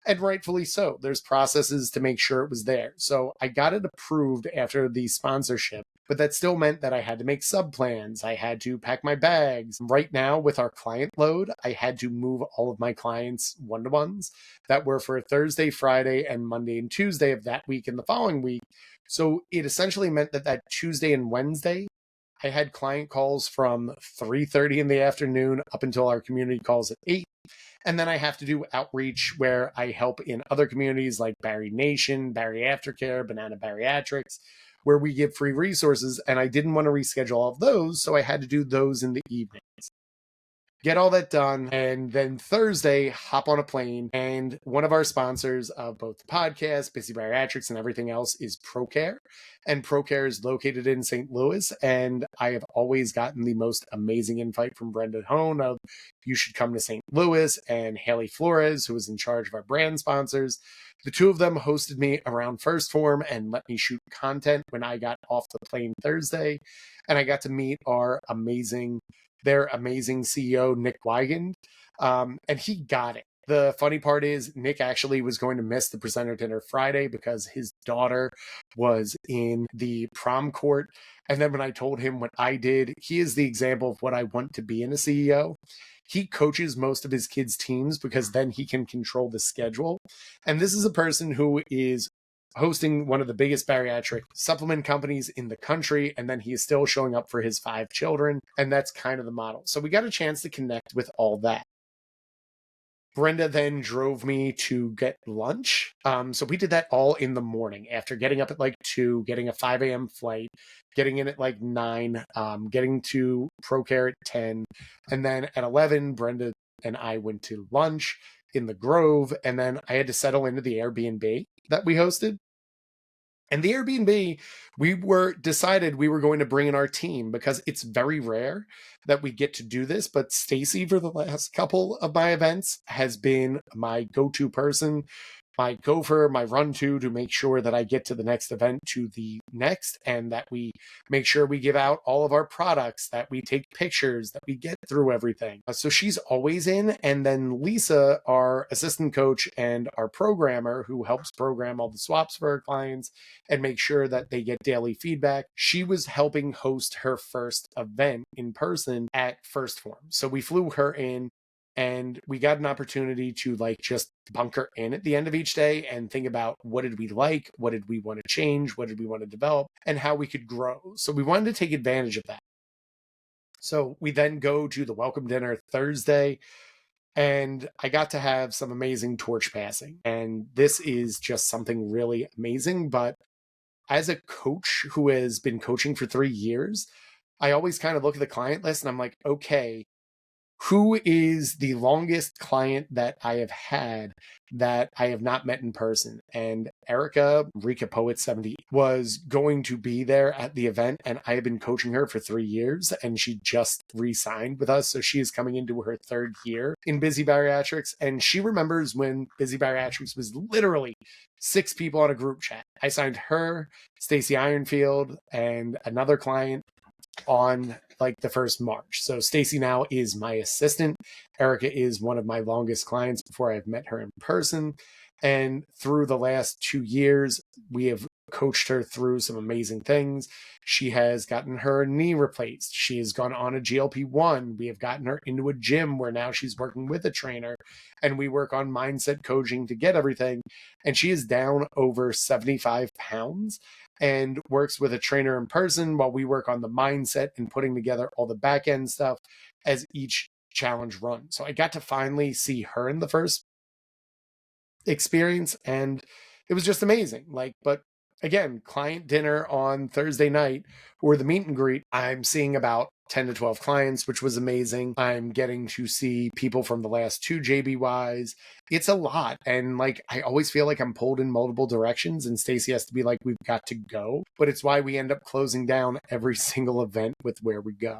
A: And rightfully so. There's processes to make sure it was there. So I got it approved after the sponsorship, but that still meant that I had to make sub plans. I had to pack my bags. Right now, with our client load, I had to move all of my clients one-to-ones that were for Thursday, Friday, and Monday and Tuesday of that week and the following week. So it essentially meant that Tuesday and Wednesday, I had client calls from 3:30 in the afternoon up until our community calls at 8. And then I have to do outreach where I help in other communities like Barry Nation, Bariatric, Banana Bariatrics, where we give free resources. And I didn't want to reschedule all of those, so I had to do those in the evenings. Get all that done, and then Thursday, hop on a plane, and one of our sponsors of both the podcast, Busy Bariatrics, and everything else is ProCare, and ProCare is located in St. Louis, and I have always gotten the most amazing invite from Brenda Hone of, you should come to St. Louis, and Haley Flores, who is in charge of our brand sponsors. The two of them hosted me around First Form and let me shoot content when I got off the plane Thursday, and I got to meet their amazing CEO, Nick Weigand, and he got it. The funny part is Nick actually was going to miss the presenter dinner Friday because his daughter was in the prom court. And then when I told him what I did, he is the example of what I want to be in a CEO. He coaches most of his kids' teams because then he can control the schedule. And this is a person who is hosting one of the biggest bariatric supplement companies in the country, and then he is still showing up for his 5 children, and that's kind of the model. So we got a chance to connect with all that. Brenda then drove me to get lunch. So we did that all in the morning after getting up at like 2, getting a 5 a.m. flight, getting in at like 9, getting to ProCare at 10. And then at 11, Brenda and I went to lunch in the Grove. And then I had to settle into the Airbnb that we hosted. And the Airbnb, decided we were going to bring in our team because it's very rare that we get to do this. But Stacy, for the last couple of my events, has been my go-to person. my gopher, my run to make sure that I get to the next event to the next, and that we make sure we give out all of our products, that we take pictures, that we get through everything. So she's always in. And then Lisa, our assistant coach and our programmer who helps program all the swaps for our clients and make sure that they get daily feedback, she was helping host her first event in person at First Form. So we flew her in, and we got an opportunity to just bunker in at the end of each day and think about what did we like, what did we want to change, what did we want to develop, and how we could grow. So we wanted to take advantage of that. So we then go to the welcome dinner Thursday, and I got to have some amazing torch passing. And this is just something really amazing. But as a coach who has been coaching for 3 years, I always kind of look at the client list and I'm like, okay, who is the longest client that I have had that I have not met in person? And Erica, Rika Poet 70, was going to be there at the event, and I have been coaching her for 3 years, and she just re-signed with us. So she is coming into her 3rd year in Busy Bariatrics, and she remembers when Busy Bariatrics was literally 6 people on a group chat. I signed her, Stacy Ironfield, and another client on the first March. So Stacy now is my assistant. Erica is one of my longest clients before I've met her in person. And through the last 2 years, we have coached her through some amazing things. She has gotten her knee replaced. She has gone on a GLP-1. We have gotten her into a gym where now she's working with a trainer, and we work on mindset coaching to get everything. And she is down over 75 pounds and works with a trainer in person while we work on the mindset and putting together all the back end stuff as each challenge runs. So I got to finally see her in the first experience, and it was just amazing. But again, client dinner on Thursday night or the meet and greet, I'm seeing about 10 to 12 clients, which was amazing. I'm getting to see people from the last 2 JBYs. It's a lot. And I always feel like I'm pulled in multiple directions, and Stacy has to be like, we've got to go. But it's why we end up closing down every single event with where we go.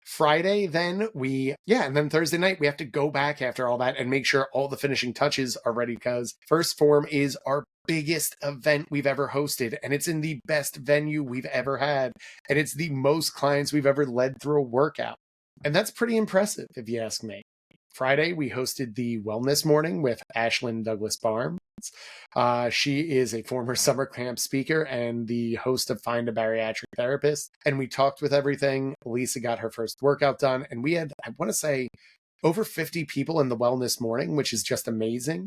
A: Friday, then and then Thursday night, we have to go back after all that and make sure all the finishing touches are ready, because First Form is our biggest event we've ever hosted, and it's in the best venue we've ever had, and it's the most clients we've ever led through a workout. And that's pretty impressive, if you ask me. Friday, we hosted the wellness morning with Ashlyn Douglas Barnes. She is a former summer camp speaker and the host of Find a Bariatric Therapist. And we talked with everything. Lisa got her first workout done. And we had, I want to say, over 50 people in the wellness morning, which is just amazing.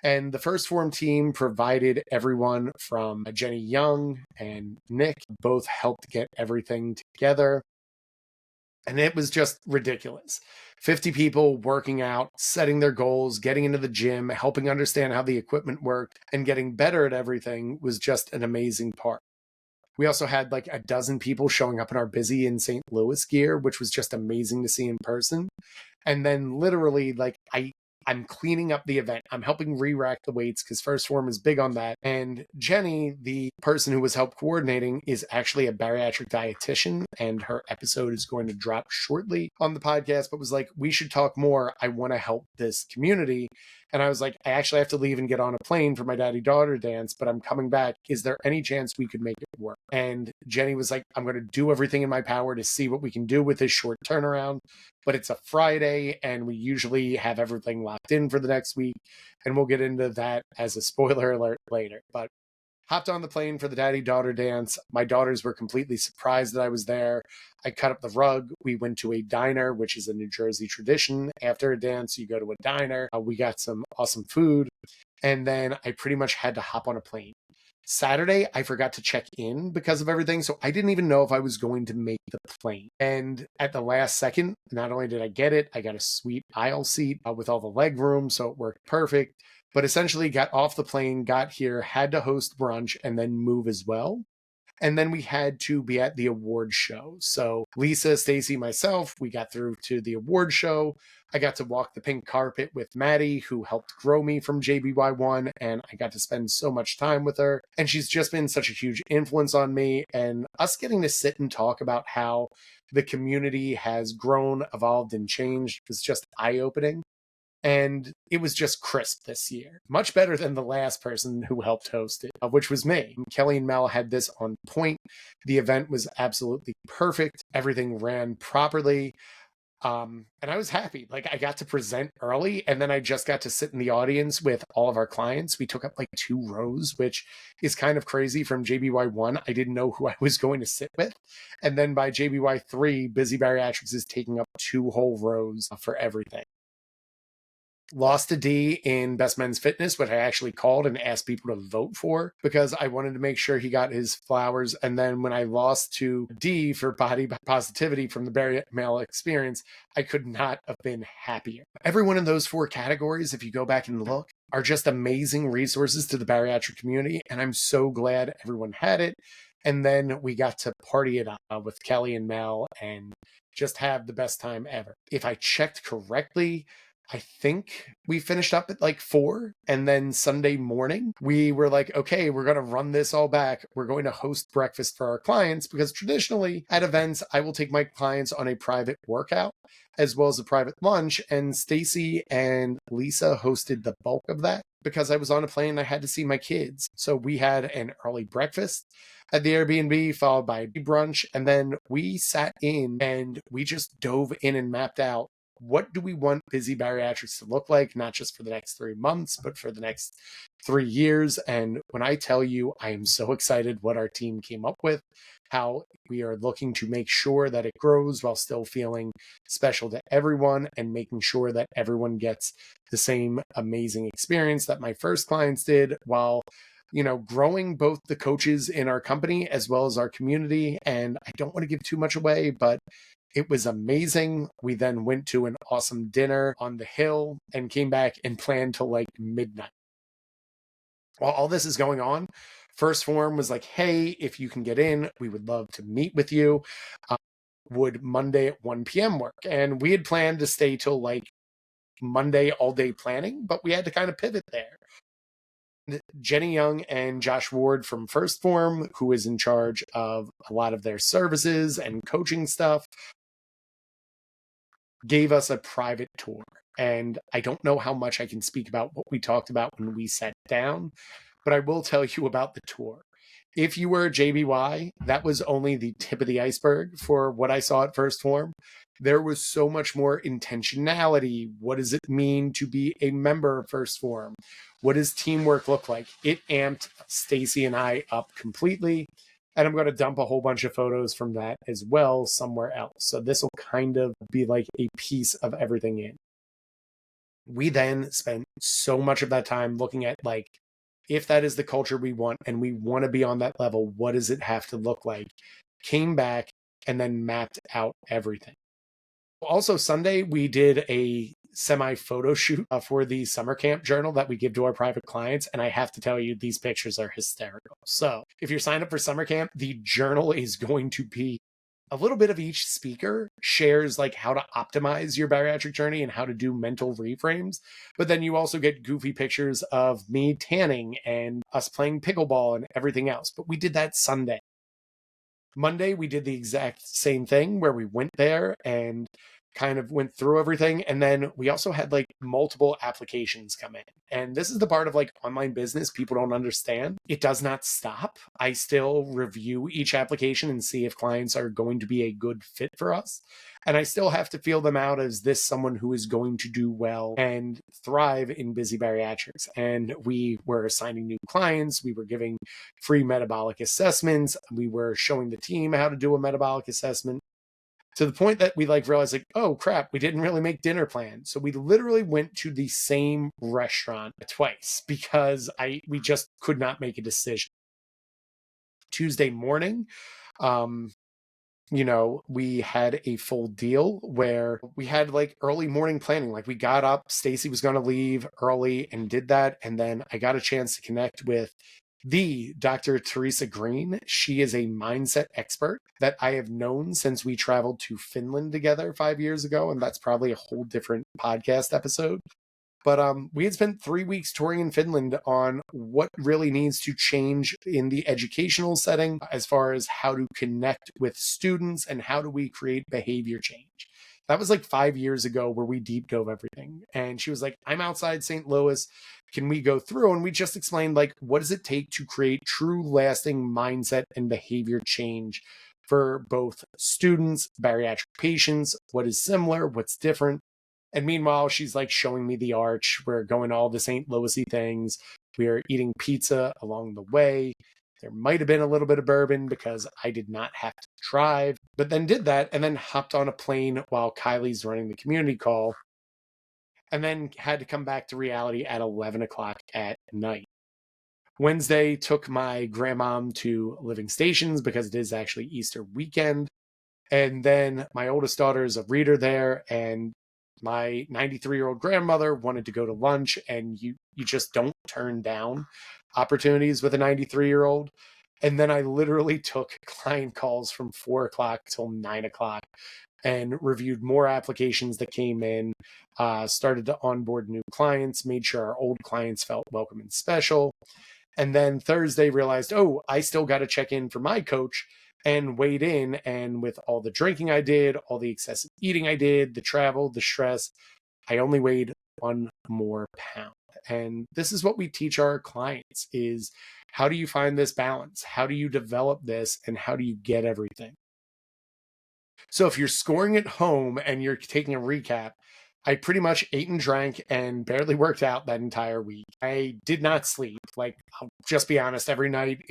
A: And the First Form team provided everyone from Jenny Young and Nick, both helped get everything together. And it was just ridiculous. 50 people working out, setting their goals, getting into the gym, helping understand how the equipment worked, and getting better at everything was just an amazing part. We also had a dozen people showing up in our Busy in St. Louis gear, which was just amazing to see in person. And then literally, I'm cleaning up the event. I'm helping re-rack the weights because First Form is big on that. And Jenny, the person who was help coordinating, is actually a bariatric dietitian, and her episode is going to drop shortly on the podcast, but was like, we should talk more. I want to help this community. And I was like, I actually have to leave and get on a plane for my daddy-daughter dance, but I'm coming back. Is there any chance we could make it work? And Jenny was like, I'm going to do everything in my power to see what we can do with this short turnaround. But it's a Friday, and we usually have everything locked in for the next week. And we'll get into that as a spoiler alert later. But hopped on the plane for the daddy-daughter dance. My daughters were completely surprised that I was there. I cut up the rug. We went to a diner, which is a New Jersey tradition. After a dance, you go to a diner. We got some awesome food. And then I pretty much had to hop on a plane. Saturday, I forgot to check in because of everything, so I didn't even know if I was going to make the plane. And at the last second, not only did I get it, I got a sweet aisle seat with all the leg room, so it worked perfect. But essentially got off the plane, got here, had to host brunch, and then move as well. And then we had to be at the award show. So Lisa, Stacy, myself, we got through to the award show. I got to walk the pink carpet with Maddie, who helped grow me from JBY1, and I got to spend so much time with her. And she's just been such a huge influence on me, and us getting to sit and talk about how the community has grown, evolved, and changed was just eye-opening. And it was just crisp this year. Much better than the last person who helped host it, which was me. Kelly and Mel had this on point. The event was absolutely perfect. Everything ran properly. And I was happy. Like, I got to present early, and then I just got to sit in the audience with all of our clients. We took up like 2 rows, which is kind of crazy. From JBY1, I didn't know who I was going to sit with. And then by JBY3, Busy Bariatrics is taking up 2 whole rows for everything. Lost to D in Best Men's Fitness, which I actually called and asked people to vote for because I wanted to make sure he got his flowers. And then when I lost to D for body positivity from the Bariatric male experience, I could not have been happier. Every one of those 4 categories, if you go back and look, are just amazing resources to the bariatric community. And I'm so glad everyone had it. And then we got to party it up with Kelly and Mel and just have the best time ever. If I checked correctly, I think we finished up at like 4, and then Sunday morning, we were like, okay, we're going to run this all back. We're going to host breakfast for our clients because traditionally at events, I will take my clients on a private workout as well as a private lunch. And Stacy and Lisa hosted the bulk of that because I was on a plane and I had to see my kids. So we had an early breakfast at the Airbnb, followed by a brunch. And then we sat in and we just dove in and mapped out, what do we want Busy Bariatrics to look like, not just for the next 3 months, but for the next 3 years? And when I tell you, I am so excited what our team came up with, how we are looking to make sure that it grows while still feeling special to everyone and making sure that everyone gets the same amazing experience that my first clients did, while growing both the coaches in our company as well as our community. And I don't want to give too much away, but it was amazing. We then went to an awesome dinner on the hill and came back and planned till like midnight. While all this is going on, First Form was like, hey, if you can get in, we would love to meet with you. Would Monday at 1 p.m. work? And we had planned to stay till like Monday all day planning, but we had to kind of pivot there. Jenny Young and Josh Ward from First Form, who is in charge of a lot of their services and coaching stuff, gave us a private tour. And I don't know how much I can speak about what we talked about when we sat down, but I will tell you about the tour. If you were a JBY, that was only the tip of the iceberg for what I saw at First Form. There was so much more intentionality. What does it mean to be a member of First Form? What does teamwork look like? It amped Stacy and I up completely. And I'm going to dump a whole bunch of photos from that as well somewhere else. So this will kind of be like a piece of everything in. We then spent so much of that time looking at, like, if that is the culture we want and we want to be on that level, what does it have to look like? Came back and then mapped out everything. Also, Sunday, we did a semi-photo shoot for the summer camp journal that we give to our private clients. And I have to tell you, these pictures are hysterical. So if you're signed up for summer camp, the journal is going to be a little bit of each speaker shares like how to optimize your bariatric journey and how to do mental reframes. But then you also get goofy pictures of me tanning and us playing pickleball and everything else. But we did that Sunday. Monday, we did the exact same thing where we went there and kind of went through everything. And then we also had like multiple applications come in. And this is the part of like online business people don't understand. It does not stop. I still review each application and see if clients are going to be a good fit for us. And I still have to feel them out as this someone who is going to do well and thrive in Busy Bariatrics. And we were assigning new clients. We were giving free metabolic assessments. We were showing the team how to do a metabolic assessment, to the point that we like realized like, oh crap, we didn't really make dinner plans. So we literally went to the same restaurant twice because we just could not make a decision. Tuesday morning, we had a full deal where we had like early morning planning. Like we got up, Stacy was going to leave early and did that. And then I got a chance to connect with the Dr. Teresa Green. She is a mindset expert that I have known since we traveled to Finland together 5 years ago. And that's probably a whole different podcast episode. But we had spent 3 weeks touring in Finland on what really needs to change in the educational setting as far as how to connect with students and how do we create behavior change. That was like 5 years ago where we deep dove everything. And she was like, I'm outside St. Louis. Can we go through? And we just explained, like, what does it take to create true lasting mindset and behavior change for both students, bariatric patients, what is similar, what's different. And meanwhile, she's like showing me the arch. We're going to all the St. Louis-y things. We are eating pizza along the way. There might have been a little bit of bourbon because I did not have to drive, but then did that and then hopped on a plane while Kylie's running the community call and then had to come back to reality at 11 o'clock at night. Wednesday took my grandmom to Living Stations because it is actually Easter weekend. And then my oldest daughter is a reader there, and my 93-year-old grandmother wanted to go to lunch, and you just don't turn down opportunities with a 93-year-old. And then I literally took client calls from 4 o'clock till 9 o'clock and reviewed more applications that came in, started to onboard new clients, made sure our old clients felt welcome and special. And then Thursday realized, oh, I still got to check in for my coach, and weighed in. And with all the drinking I did, all the excessive eating I did, the travel, the stress, I only weighed 1 more pound. And this is what we teach our clients is how do you find this balance? How do you develop this? And how do you get everything? So if you're scoring at home and you're taking a recap, I pretty much ate and drank and barely worked out that entire week. I did not sleep. Like, I'll just be honest, every night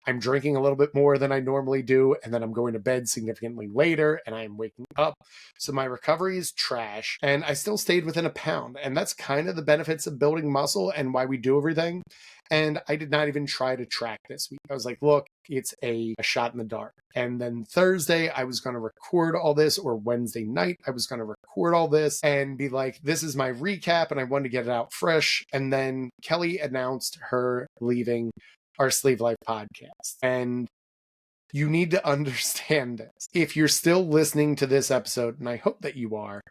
A: I'm drinking a little bit more than I normally do, and then I'm going to bed significantly later, and I'm waking up. So my recovery is trash, and I still stayed within a pound. And that's kind of the benefits of building muscle and why we do everything. And I did not even try to track this week. I was like, look, it's a shot in the dark. And then Thursday, I was going to record all this, or Wednesday night, I was going to record all this and be like, this is my recap, and I wanted to get it out fresh. And then Kelly announced her leaving our Sleeve Life podcast. And you need to understand this. If you're still listening to this episode, and I hope that you are,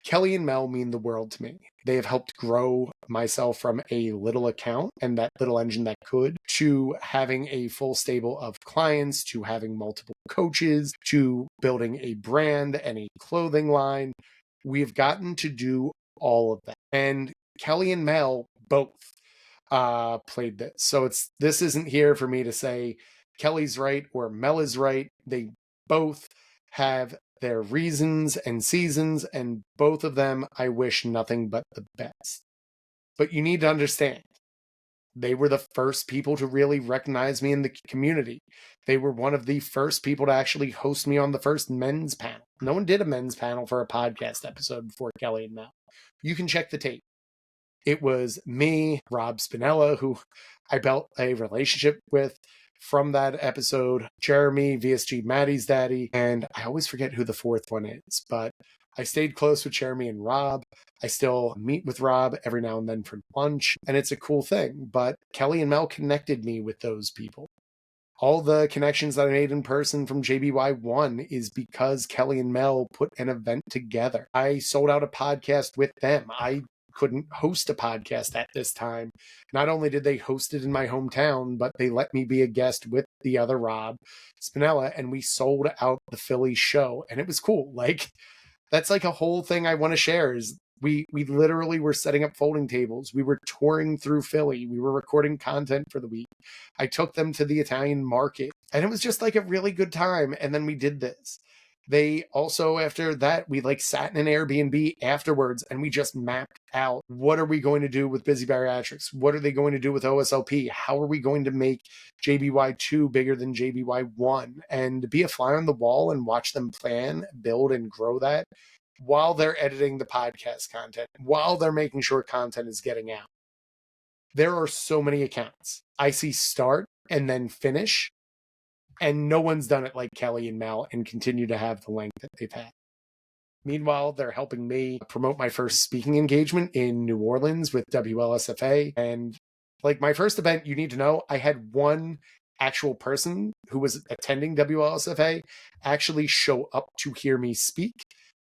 A: Kelly and Mel mean the world to me. They have helped grow myself from a little account and that little engine that could to having a full stable of clients, to having multiple coaches, to building a brand and a clothing line. We've gotten to do all of that. And Kelly and Mel both played this. So this isn't here for me to say Kelly's right or Mel is right. They both have their reasons and seasons, and both of them I wish nothing but the best. But you need to understand, they were the first people to really recognize me in the community. They were one of the first people to actually host me on the first men's panel. No one did a men's panel for a podcast episode before Kelly and Mel. You can check the tape. It was me, Rob Spinella, who I built a relationship with from that episode, Jeremy, VSG Maddie's daddy, and I always forget who the fourth one is, but I stayed close with Jeremy and Rob. I still meet with Rob every now and then for lunch, and it's a cool thing, but Kelly and Mel connected me with those people. All the connections that I made in person from JBY1 is because Kelly and Mel put an event together. I sold out a podcast with them. I couldn't host a podcast at this time. Not only did they host it in my hometown, but they let me be a guest with the other Rob Spinella, and we sold out the Philly show. And it was cool. Like, that's like a whole thing I want to share is we literally were setting up folding tables. We were touring through Philly. We were recording content for the week. I took them to the Italian market, and it was just like a really good time. And then we did this. They also, after that, we sat in an Airbnb afterwards and we just mapped out what are we going to do with Busy Bariatrics? What are they going to do with OSLP? How are we going to make JBY2 bigger than JBY1? And be a fly on the wall and watch them plan, build, and grow that while they're editing the podcast content, while they're making sure content is getting out. There are so many accounts. I see start and then finish. And no one's done it like Kelly and Mel and continue to have the length that they've had. Meanwhile, they're helping me promote my first speaking engagement in New Orleans with WLSFA. And my first event, you need to know, I had one actual person who was attending WLSFA actually show up to hear me speak.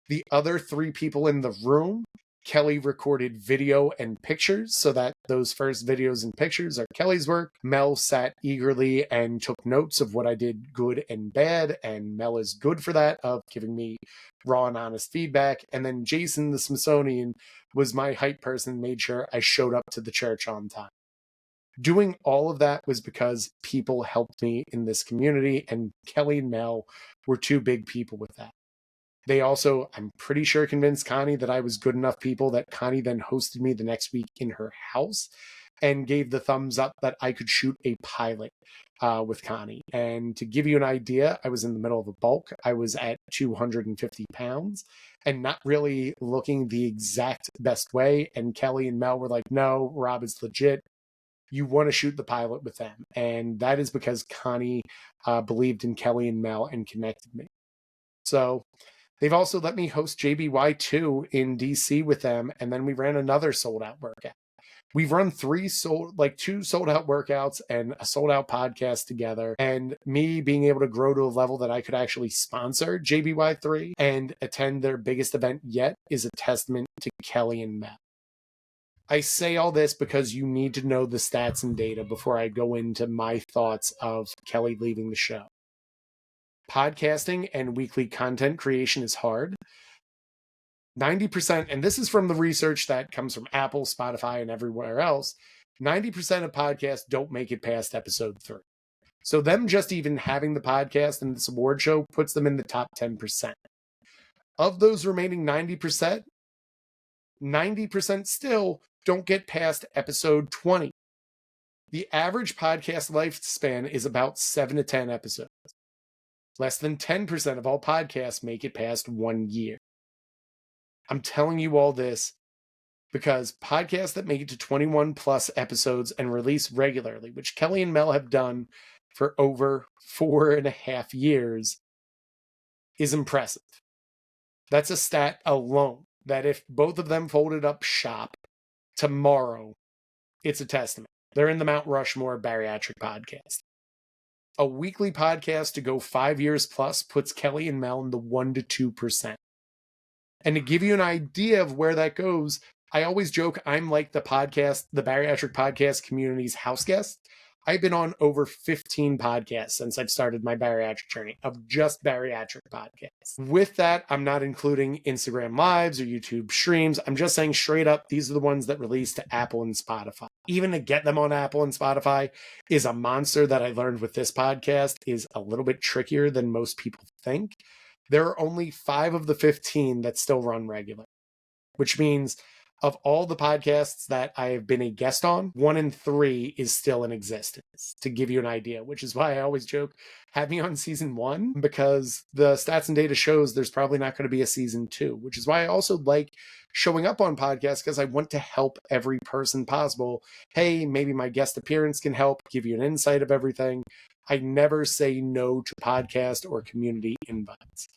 A: The other 3 people in the room Kelly recorded video and pictures so that those first videos and pictures are Kelly's work. Mel sat eagerly and took notes of what I did good and bad, and Mel is good for that, of giving me raw and honest feedback. And then Jason, the Smithsonian, was my hype person, made sure I showed up to the church on time. Doing all of that was because people helped me in this community, and Kelly and Mel were two big people with that. They also, I'm pretty sure, convinced Connie that I was good enough people that Connie then hosted me the next week in her house and gave the thumbs up that I could shoot a pilot with Connie. And to give you an idea, I was in the middle of a bulk. I was at 250 pounds and not really looking the exact best way. And Kelly and Mel were like, no, Rob is legit. You want to shoot the pilot with them. And that is because Connie believed in Kelly and Mel and connected me. So they've also let me host JBY2 in DC with them, and then we ran another sold-out workout. We've run two sold-out workouts and a sold-out podcast together, and me being able to grow to a level that I could actually sponsor JBY3 and attend their biggest event yet is a testament to Kelly and Mel. I say all this because you need to know the stats and data before I go into my thoughts of Kelly leaving the show. Podcasting and weekly content creation is hard. 90%, and this is from the research that comes from Apple, Spotify, and everywhere else, 90% of podcasts don't make it past episode 3. So them just even having the podcast and this award show puts them in the top 10%. Of those remaining 90%, 90% still don't get past episode 20. The average podcast lifespan is about 7 to 10 episodes. Less than 10% of all podcasts make it past 1 year. I'm telling you all this because podcasts that make it to 21 plus episodes and release regularly, which Kelly and Mel have done for over 4.5 years, is impressive. That's a stat alone that if both of them folded up shop tomorrow, it's a testament. They're in the Mount Rushmore Bariatric podcast. A weekly podcast to go 5 years plus puts Kelly and Mel in the 1 to 2%. And to give you an idea of where that goes, I always joke I'm like the Bariatric podcast community's house guest. I've been on over 15 podcasts since I've started my bariatric journey of just bariatric podcasts. With that, I'm not including Instagram lives or YouTube streams. I'm just saying straight up, these are the ones that release to Apple and Spotify. Even to get them on Apple and Spotify is a monster that I learned with this podcast is a little bit trickier than most people think. There are only 5 of the 15 that still run regular, which means of all the podcasts that I have been a guest on, 1 in 3 is still in existence, to give you an idea, which is why I always joke, have me on season 1, because the stats and data shows there's probably not going to be a season 2, which is why I also like showing up on podcasts, because I want to help every person possible. Hey, maybe my guest appearance can help give you an insight of everything. I never say no to podcast or community invites.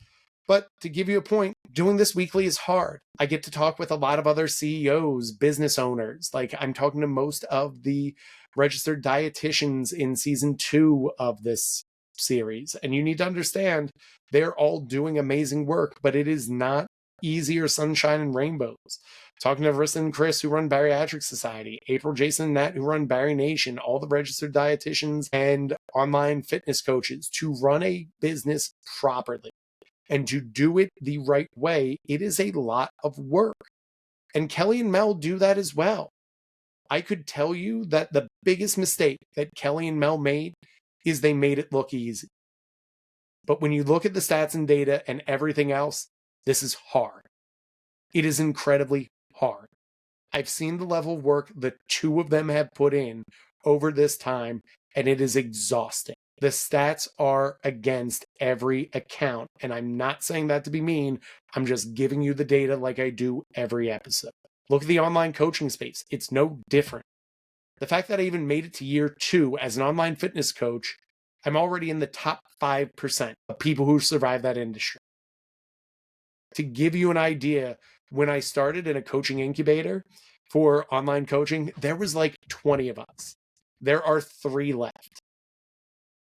A: But to give you a point, doing this weekly is hard. I get to talk with a lot of other CEOs, business owners. Like I'm talking to most of the registered dietitians in season 2 of this series. And you need to understand they're all doing amazing work, but it is not easy or sunshine and rainbows. Talking to Rissa and Chris who run Bariatric Society, April, Jason, and Nat who run Bari Nation, all the registered dietitians and online fitness coaches to run a business properly. And to do it the right way, it is a lot of work. And Kelly and Mel do that as well. I could tell you that the biggest mistake that Kelly and Mel made is they made it look easy. But when you look at the stats and data and everything else, this is hard. It is incredibly hard. I've seen the level of work the 2 of them have put in over this time, and it is exhausting. The stats are against every account, and I'm not saying that to be mean. I'm just giving you the data like I do every episode. Look at the online coaching space. It's no different. The fact that I even made it to year 2 as an online fitness coach, I'm already in the top 5% of people who survive that industry. To give you an idea, when I started in a coaching incubator for online coaching, there was like 20 of us. There are 3 left.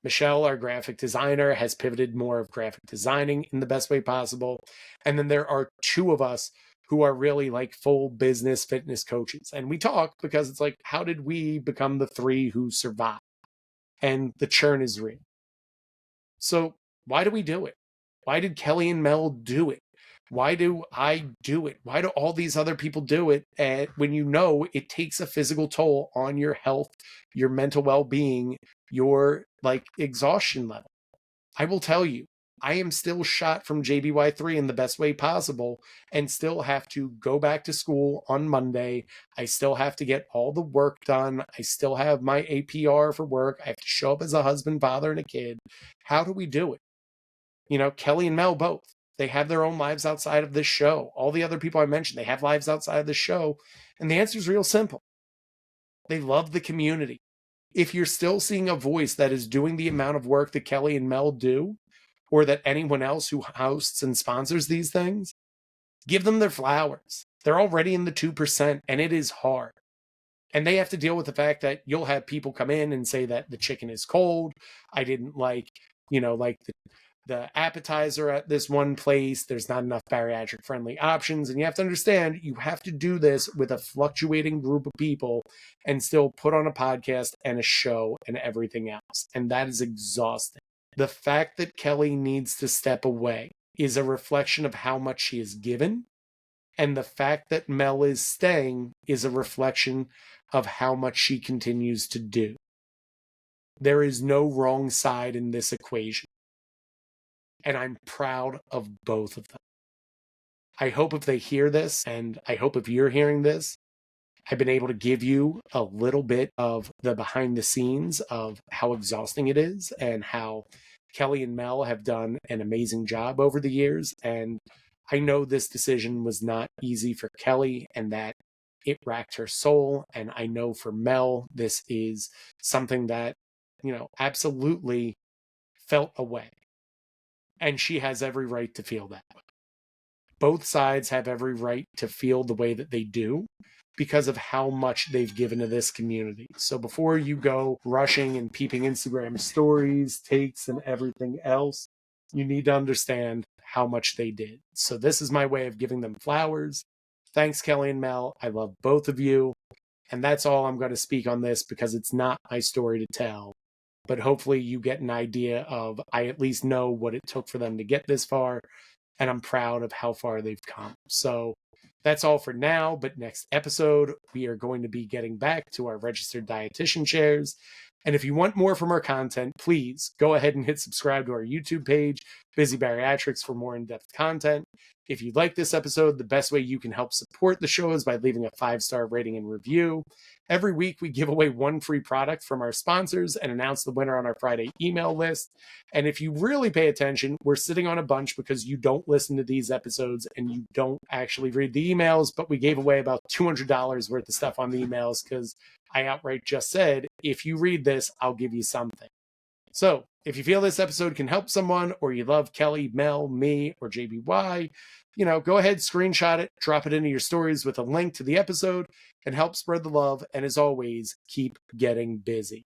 A: Michelle, our graphic designer, has pivoted more of graphic designing in the best way possible. And then there are 2 of us who are really like full business fitness coaches. And we talk because it's like, how did we become the three who survive? And the churn is real. So why do we do it? Why did Kelly and Mel do it? Why do I do it? Why do all these other people do it? And when you know it takes a physical toll on your health, your mental well-being, your like exhaustion level. I will tell you, I am still shot from JBY3 in the best way possible and still have to go back to school on Monday. I still have to get all the work done. I still have my APR for work. I have to show up as a husband, father, and a kid. How do we do it? You know, Kelly and Mel both. They have their own lives outside of this show. All the other people I mentioned, they have lives outside of the show. And the answer is real simple. They love the community. If you're still seeing a voice that is doing the amount of work that Kelly and Mel do, or that anyone else who hosts and sponsors these things, give them their flowers. They're already in the 2%, and it is hard. And they have to deal with the fact that you'll have people come in and say that the chicken is cold. I didn't like the appetizer at this one place. There's not enough bariatric friendly options. And you have to understand, you have to do this with a fluctuating group of people and still put on a podcast and a show and everything else. And that is exhausting. The fact that Kelly needs to step away is a reflection of how much she has given. And the fact that Mel is staying is a reflection of how much she continues to do. There is no wrong side in this equation. And I'm proud of both of them. I hope if they hear this, and I hope if you're hearing this, I've been able to give you a little bit of the behind the scenes of how exhausting it is and how Kelly and Mel have done an amazing job over the years. And I know this decision was not easy for Kelly and that it racked her soul. And I know for Mel, this is something that, you know, absolutely felt away. And she has every right to feel that way. Both sides have every right to feel the way that they do because of how much they've given to this community. So before you go rushing and peeping Instagram stories, takes, and everything else, you need to understand how much they did. So this is my way of giving them flowers. Thanks, Kelly and Mel. I love both of you. And that's all I'm going to speak on this because it's not my story to tell. But hopefully you get an idea of, I at least know what it took for them to get this far, and I'm proud of how far they've come. So that's all for now, but next episode, we are going to be getting back to our registered dietitian shares. And if you want more from our content, please go ahead and hit subscribe to our YouTube page, Busy Bariatrics, for more in-depth content. If you like this episode, the best way you can help support the show is by leaving a 5-star rating and review. Every week, we give away one free product from our sponsors and announce the winner on our Friday email list. And if you really pay attention, we're sitting on a bunch because you don't listen to these episodes and you don't actually read the emails, but we gave away about $200 worth of stuff on the emails because I outright just said, if you read this, I'll give you something. So if you feel this episode can help someone, or you love Kelly, Mel, me, or JBY, go ahead, screenshot it, drop it into your stories with a link to the episode, and help spread the love. And as always, keep getting busy.